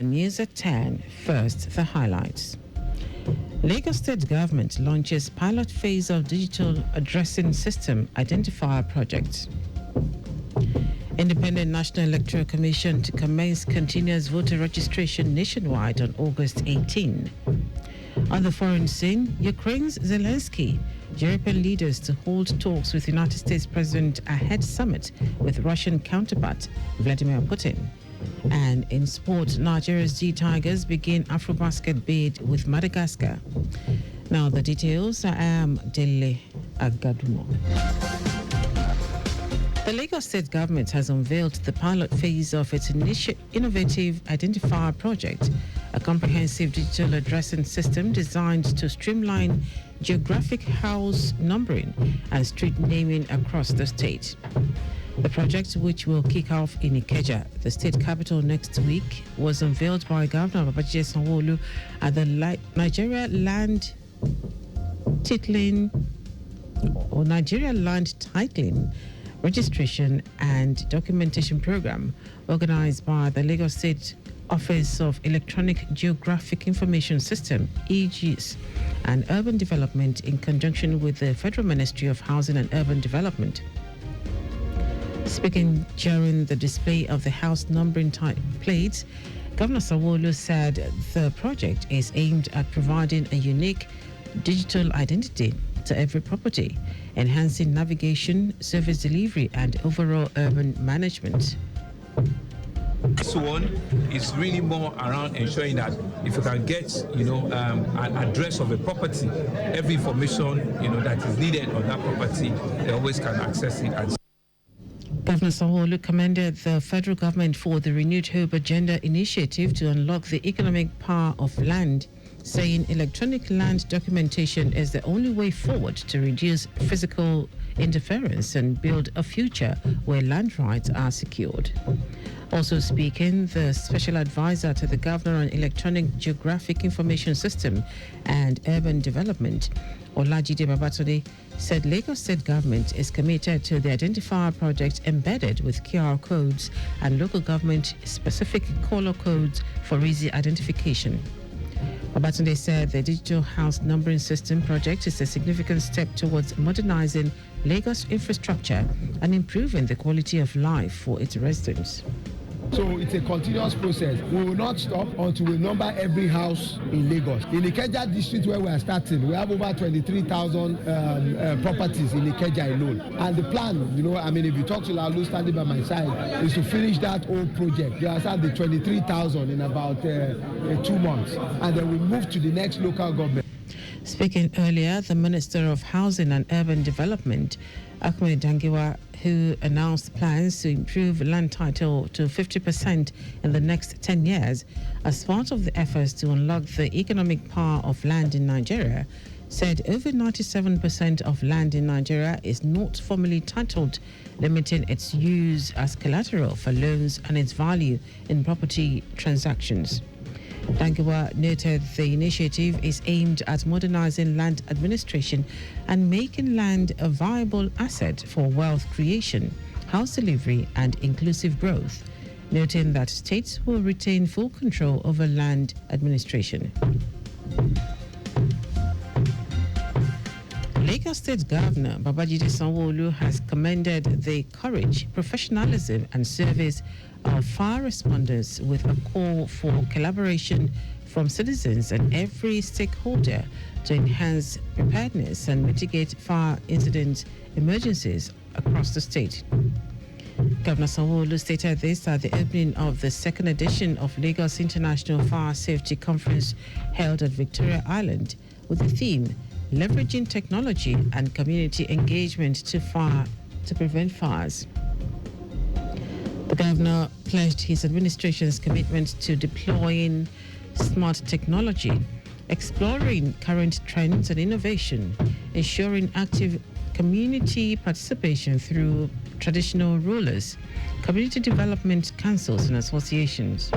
News at 10. First, the highlights. Lagos State Government launches pilot phase of digital addressing system identifier project. Independent National Electoral Commission to commence continuous voter registration nationwide on August 18. On the foreign scene, Ukraine's Zelensky, European leaders to hold talks with United States President ahead summit with Russian counterpart Vladimir Putin. And in sport, Nigeria's G Tigers begin Afrobasket bid with Madagascar. Now the details. I am Dele Agadumo. The Lagos State Government has unveiled the pilot phase of its innovative identifier project, a comprehensive digital addressing system designed to streamline geographic house numbering and street naming across the state. The project, which will kick off in Ikeja, the state capital, next week, was unveiled by Governor Babajide Sanwo-Olu at the Nigeria Land Titling Registration and Documentation Program, organized by the Lagos State Office of Electronic Geographic Information System, EGIS, and Urban Development in conjunction with the Federal Ministry of Housing and Urban Development. Speaking during the display of the house numbering type plates, Governor Sanwo-Olu said the project is aimed at providing a unique digital identity to every property, enhancing navigation, service delivery, and overall urban management. This one is really more around ensuring that if you can get, an address of a property, every information, that is needed on that property, they always can access it. And Governor Sanwo-Olu commended the federal government for the renewed hope agenda initiative to unlock the economic power of land, saying electronic land documentation is the only way forward to reduce physical interference and build a future where land rights are secured. Also speaking, the special advisor to the governor on electronic geographic information system and urban development, Olajide Babatunde, said Lagos State Government is committed to the identifier project embedded with QR codes and local government specific color codes for easy identification. Babatunde said the digital house numbering system project is a significant step towards modernizing Lagos infrastructure and improving the quality of life for its residents. So it's a continuous process. We will not stop until we number every house in Lagos. In Ikeja district where we are starting, we have over 23,000 properties in Ikeja alone. And the plan, if you talk to Lalu standing by my side, is to finish that whole project. They are at the 23,000 in about 2 months. And then we move to the next local government. Speaking earlier, the Minister of Housing and Urban Development, Ahmed Dangiwa, who announced plans to improve land title to 50% in the next 10 years as part of the efforts to unlock the economic power of land in Nigeria, said over 97% of land in Nigeria is not formally titled, limiting its use as collateral for loans and its value in property transactions. Dangiwa noted the initiative is aimed at modernizing land administration and making land a viable asset for wealth creation, house delivery, and inclusive growth, noting that states will retain full control over land administration. Lagos State Governor Babajide Sanwo-Olu has commended the courage, professionalism, and service of fire responders with a call for collaboration from citizens and every stakeholder to enhance preparedness and mitigate fire incident emergencies across the state. Governor Sanwo-Olu stated this at the opening of the second edition of Lagos International Fire Safety Conference held at Victoria Island with the theme Leveraging Technology and Community Engagement to prevent fires. The governor pledged his administration's commitment to deploying smart technology, exploring current trends and innovation, ensuring active community participation through traditional rulers, community development councils and associations.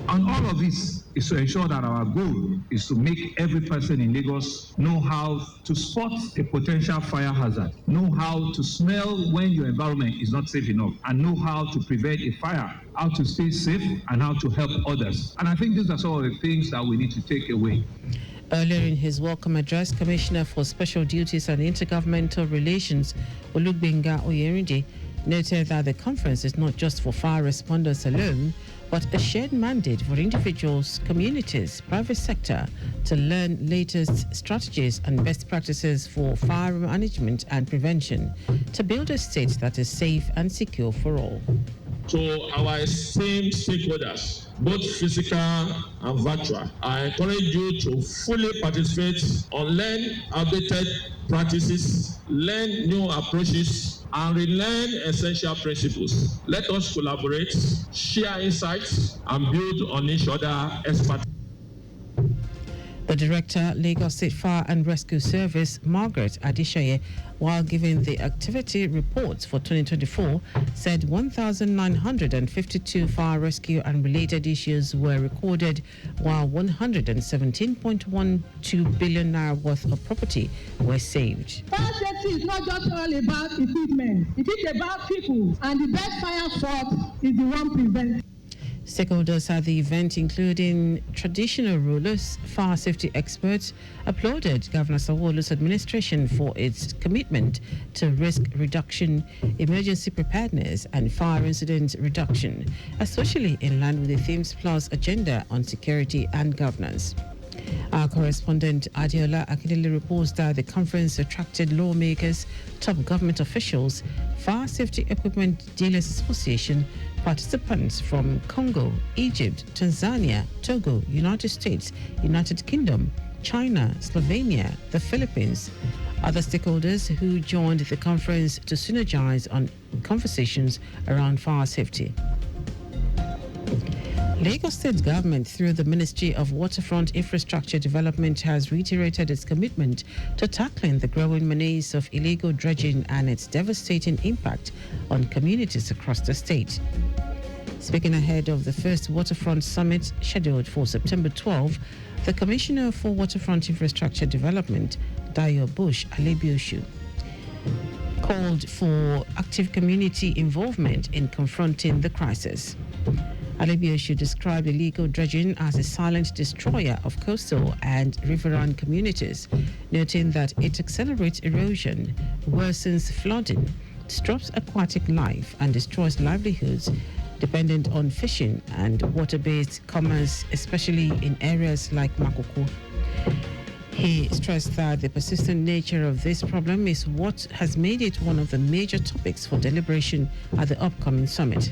And all of this is to ensure that our goal is to make every person in Lagos know how to spot a potential fire hazard, know how to smell when your environment is not safe enough, and know how to prevent a fire how to stay safe, and how to help others. And I think these are some of the things that we need to take away. Earlier in his welcome address, Commissioner for Special Duties and Intergovernmental Relations, Olugbenga Oyerinde, noted that the conference is not just for fire responders alone, but a shared mandate for individuals, communities, private sector to learn latest strategies and best practices for fire management and prevention to build a state that is safe and secure for all. To our esteemed stakeholders, both physical and virtual, I encourage you to fully participate on learn updated practices, learn new approaches, and relearn essential principles. Let us collaborate, share insights, and build on each other's expertise. The Director, Lagos State Fire and Rescue Service, Margaret Adishaye, while giving the activity reports for 2024, said 1,952 fire rescue and related issues were recorded, while 117.12 billion naira worth of property were saved. Fire safety is not just all about equipment. It is about people, and the best fire fought is the one prevented. Stakeholders at the event, including traditional rulers, fire safety experts, applauded Governor Sanwo-Olu's administration for its commitment to risk reduction, emergency preparedness, and fire incident reduction, especially in line with the Themes Plus agenda on security and governance. Our correspondent Adiola Akindele reports that the conference attracted lawmakers, top government officials, Fire Safety Equipment Dealers Association, participants from Congo, Egypt, Tanzania, Togo, United States, United Kingdom, China, Slovenia, the Philippines. Other stakeholders who joined the conference to synergize on conversations around fire safety. Lagos State Government, through the Ministry of Waterfront Infrastructure Development, has reiterated its commitment to tackling the growing menace of illegal dredging and its devastating impact on communities across the state. Speaking ahead of the first Waterfront Summit scheduled for September 12, the Commissioner for Waterfront Infrastructure Development, Dayo Bush Alebioshu, called for active community involvement in confronting the crisis. Alebioshu described illegal dredging as a silent destroyer of coastal and riverine communities, noting that it accelerates erosion, worsens flooding, disrupts aquatic life, and destroys livelihoods dependent on fishing and water-based commerce, especially in areas like Makoko. He stressed that the persistent nature of this problem is what has made it one of the major topics for deliberation at the upcoming summit.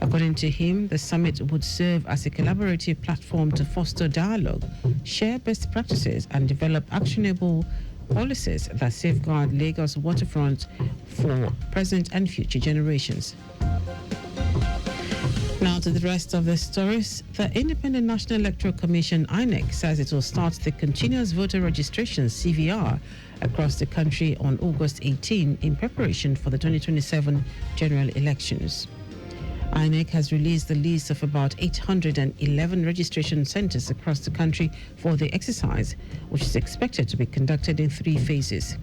According to him, the summit would serve as a collaborative platform to foster dialogue, share best practices, and develop actionable policies that safeguard Lagos waterfront for present and future generations. Now to the rest of the stories. The Independent National Electoral Commission, INEC, says it will start the continuous voter registration, CVR, across the country on August 18 in preparation for the 2027 general elections. INEC has released the list of about 811 registration centers across the country for the exercise, which is expected to be conducted in 3 phases.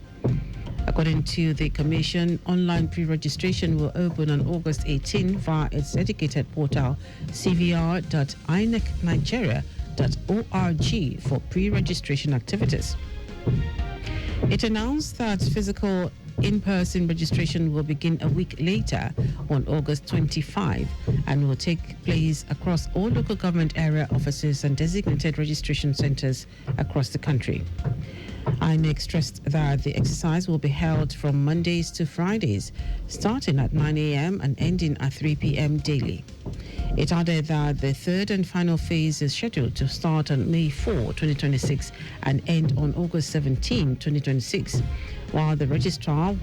According to the Commission, online pre-registration will open on August 18 via its dedicated portal, cvr.inecnigeria.org, for pre-registration activities. It announced that physical in-person registration will begin a week later on August 25 and will take place across all local government area offices and designated registration centers across the country. INEC stressed that the exercise will be held from Mondays to Fridays, starting at 9 a.m. and ending at 3 p.m. daily. It added that the third and final phase is scheduled to start on May 4, 2026 and end on August 17, 2026, while the register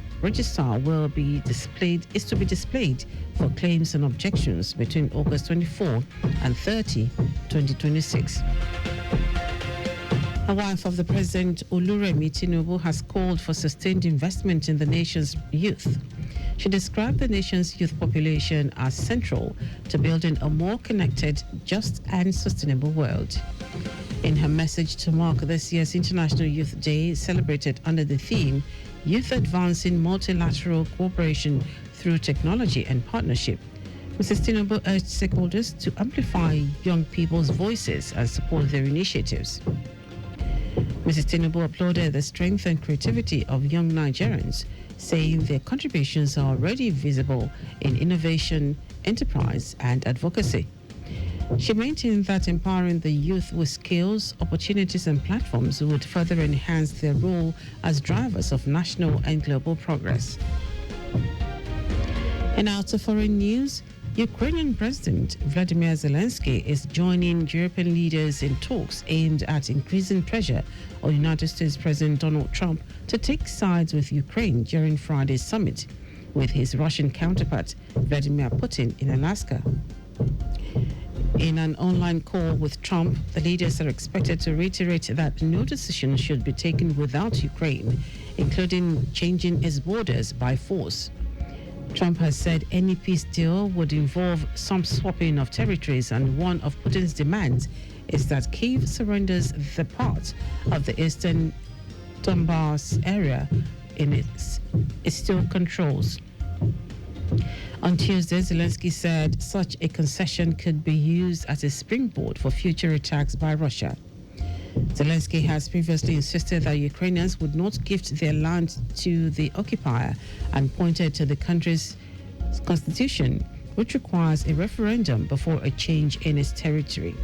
will be displayed for claims and objections between August 24 and 30, 2026. A wife of the president, Oluremi Tinubu, has called for sustained investment in the nation's youth. She described the nation's youth population as central to building a more connected, just and sustainable world. In her message to mark this year's International Youth Day, celebrated under the theme, Youth Advancing Multilateral Cooperation Through Technology and Partnership, Mrs. Tinubu urged stakeholders to amplify young people's voices and support their initiatives. Mrs. Tinubu applauded the strength and creativity of young Nigerians, saying their contributions are already visible in innovation, enterprise, and advocacy. She maintained that empowering the youth with skills, opportunities, and platforms would further enhance their role as drivers of national and global progress. And out to foreign news, Ukrainian President Vladimir Zelensky is joining European leaders in talks aimed at increasing pressure on United States President Donald Trump to take sides with Ukraine during Friday's summit with his Russian counterpart Vladimir Putin in Alaska. In an online call with Trump, the leaders are expected to reiterate that no decision should be taken without Ukraine, including changing its borders by force. Trump has said any peace deal would involve some swapping of territories, and one of Putin's demands is that Kyiv surrenders the part of the eastern Donbass area it still controls. On Tuesday, Zelensky said such a concession could be used as a springboard for future attacks by Russia. Zelensky has previously insisted that Ukrainians would not gift their land to the occupier and pointed to the country's constitution, which requires a referendum before a change in its territory.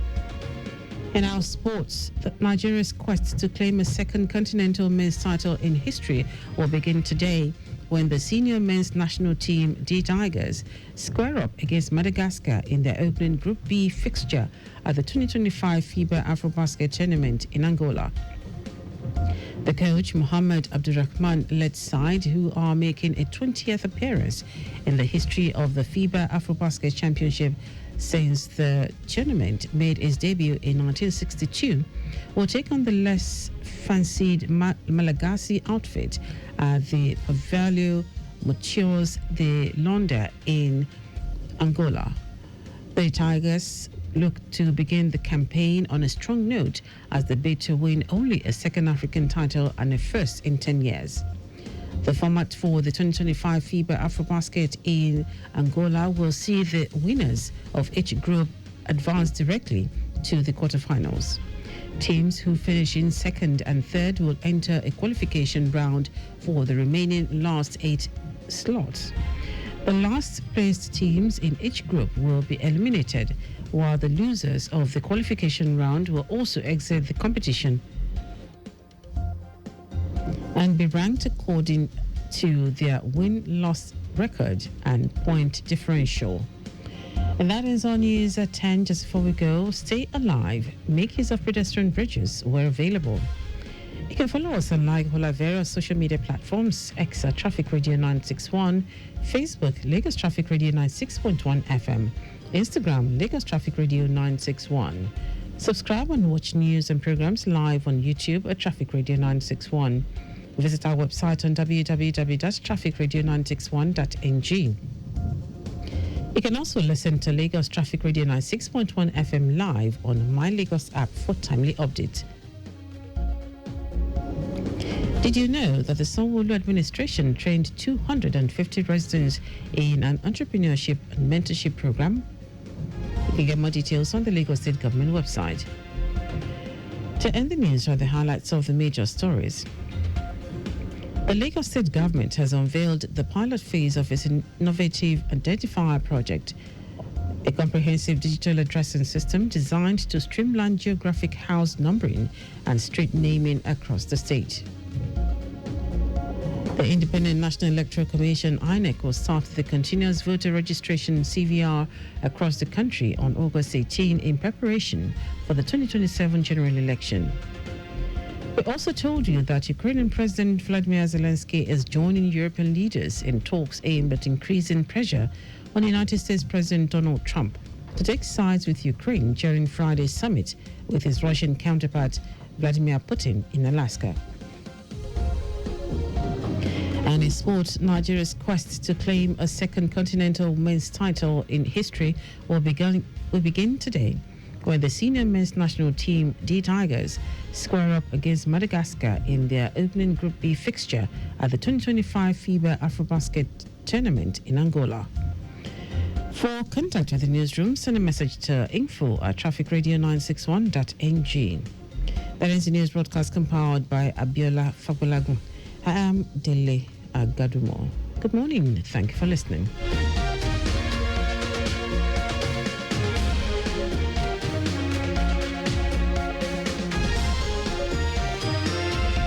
In our sports, Nigeria's quest to claim a second continental men's title in history will begin today when the senior men's national team, the Tigers, square up against Madagascar in their opening Group B fixture at the 2025 FIBA AfroBasket tournament in Angola. The coach, Mohamed Abdulrahman, led side, who are making a 20th appearance in the history of the FIBA AfroBasket Championship since the tournament made its debut in 1962, will take on the less fancied Malagasy outfit at the Pavilhão Motios de Londa in Angola. The Tigers look to begin the campaign on a strong note as they bid to win only a second African title and a first in 10 years. The format for the 2025 FIBA AfroBasket in Angola will see the winners of each group advance directly to the quarterfinals. Teams who finish in second and third will enter a qualification round for the remaining last 8 slots. The last placed teams in each group will be eliminated, while the losers of the qualification round will also exit the competition and be ranked according to their win-loss record and point differential. And that is our news at 10. Just before we go, stay alive. Make use of pedestrian bridges where available. You can follow us on like all our various social media platforms: X at Traffic Radio 961, Facebook Lagos Traffic Radio 96.1 FM, Instagram Lagos Traffic Radio 961. Subscribe and watch news and programs live on YouTube at Traffic Radio 961. Visit our website on www.trafficradio961.ng. You can also listen to Lagos Traffic Radio 96.1 FM live on My Lagos app for timely updates. Did you know that the Sanwo-Olu administration trained 250 residents in an entrepreneurship and mentorship program? You can get more details on the Lagos State Government website. To end the news are the highlights of the major stories. The Lagos State Government has unveiled the pilot phase of its innovative identifier project, a comprehensive digital addressing system designed to streamline geographic house numbering and street naming across the state. The Independent National Electoral Commission, INEC, will start the continuous voter registration CVR across the country on August 18 in preparation for the 2027 general election. We also told you that Ukrainian President Vladimir Zelensky is joining European leaders in talks aimed at increasing pressure on United States President Donald Trump to take sides with Ukraine during Friday's summit with his Russian counterpart Vladimir Putin in Alaska. And in sport, Nigeria's quest to claim a second continental men's title in history will begin today, when the senior men's national team, the Tigers, square up against Madagascar in their opening Group B fixture at the 2025 FIBA AfroBasket tournament in Angola. For contact with the newsroom, send a message to info@trafficradio961.ng. That is the news broadcast compiled by Abiola Fabulagun. I am Dele Agadumo. Good morning. Thank you for listening.